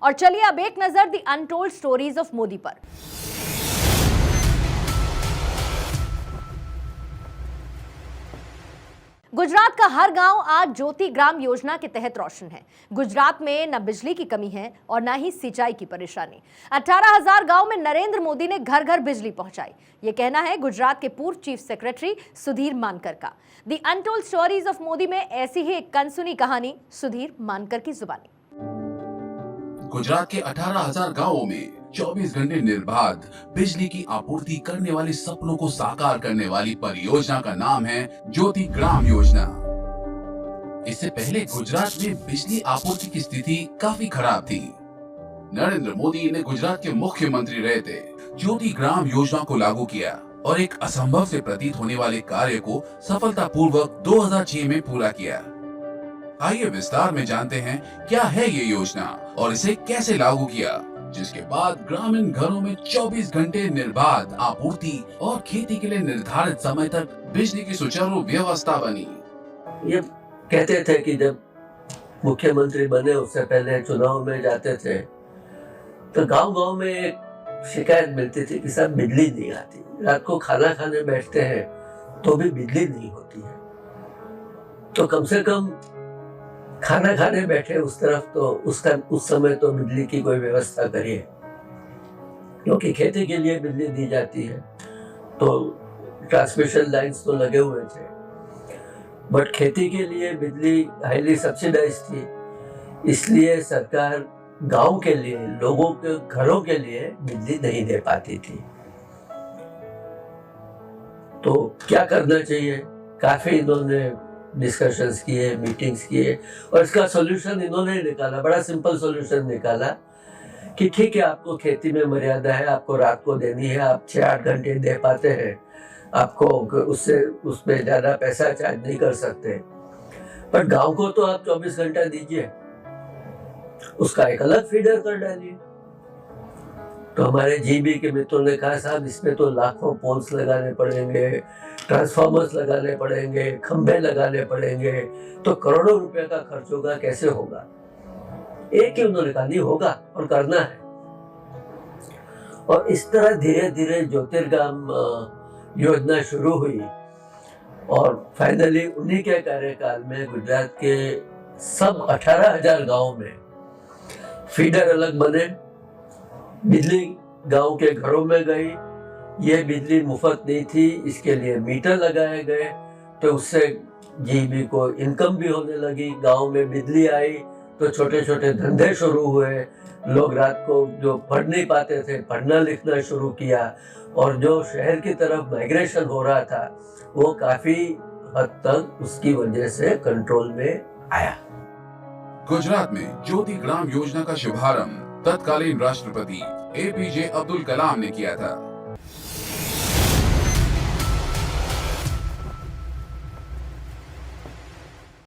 और चलिए अब एक नजर the untold stories of Modi पर। गुजरात का हर गांव आज ज्योति ग्राम योजना के तहत रोशन है। गुजरात में न बिजली की कमी है और न ही सिंचाई की परेशानी। 18,000 गांव में नरेंद्र मोदी ने घर घर बिजली पहुंचाई। ये कहना है गुजरात के पूर्व चीफ सेक्रेटरी सुधीर मानकर का। The untold stories of Modi में ऐसी ही एक कनसुनी कहानी सुधीर मानकर की जुबानी। गुजरात के 18,000 गांवों में 24 घंटे निर्बाध बिजली की आपूर्ति करने वाले सपनों को साकार करने वाली परियोजना का नाम है ज्योति ग्राम योजना। इससे पहले गुजरात में बिजली आपूर्ति की स्थिति काफी खराब थी। नरेंद्र मोदी ने गुजरात के मुख्यमंत्री रहते ज्योति ग्राम योजना को लागू किया और एक असंभव से प्रतीत होने वाले कार्य को सफलतापूर्वक 2006 में पूरा किया। आइए विस्तार में जानते हैं क्या है ये योजना और इसे कैसे लागू किया, जिसके बाद ग्रामीण घरों में 24 घंटे निर्बाध आपूर्ति और खेती के लिए निर्धारित समय तक बिजली की सुचारू व्यवस्था बनी। ये कहते थे कि जब मुख्यमंत्री बने उससे पहले चुनाव में जाते थे तो गांव-गांव में एक शिकायत मिलती थी कि सब बिजली नहीं आती। रात को खाना खाने बैठते हैं तो भी बिजली नहीं होती है। तो कम से कम खाना खाने बैठे उस तरफ तो उस समय तो बिजली की कोई व्यवस्था करिए, क्योंकि खेती के लिए बिजली दी जाती है तो ट्रांसमिशन लाइंस तो लगे हुए थे, बट खेती के लिए बिजली हाईली सब्सिडाइज थी, इसलिए सरकार गांव के लिए, लोगों के घरों के लिए बिजली नहीं दे पाती थी। तो क्या करना चाहिए, काफी इन्होंने डिस्कशंस किए, मीटिंग्स किए और इसका सॉल्यूशन इन्होंने निकाला। बड़ा सिंपल सॉल्यूशन निकाला कि ठीक है, आपको खेती में मर्यादा है, आपको रात को देनी है, आप 6-8 घंटे दे पाते हैं, आपको उसमें ज्यादा पैसा चार्ज नहीं कर सकते, पर गांव को तो आप 24 घंटा दीजिए, उसका एक अलग फीडर कर डालिए। तो हमारे जीबी के मित्रों ने कहा साहब इसमें तो लाखों पोल्स लगाने पड़ेंगे, ट्रांसफार्मर्स लगाने पड़ेंगे, खंभे लगाने पड़ेंगे, तो करोड़ों रुपए का खर्च होगा, कैसे होगा। एक ही उन्होंने कहा नहीं होगा और करना है। और इस तरह धीरे धीरे ज्योतिर्गाम योजना शुरू हुई और फाइनली उन्हीं के कार्यकाल में गुजरात के सब 18,000 गाँव में फीडर अलग बने, बिजली गांव के घरों में गई। ये बिजली मुफ्त नहीं थी, इसके लिए मीटर लगाए गए, तो उससे जीबी को इनकम भी होने लगी। गांव में बिजली आई तो छोटे छोटे धंधे शुरू हुए, लोग रात को जो पढ़ नहीं पाते थे पढ़ना लिखना शुरू किया और जो शहर की तरफ माइग्रेशन हो रहा था वो काफी हद तक उसकी वजह से कंट्रोल में आया। गुजरात में ज्योति ग्राम योजना का शुभारंभ तत्कालीन राष्ट्रपति APJ अब्दुल कलाम ने किया था।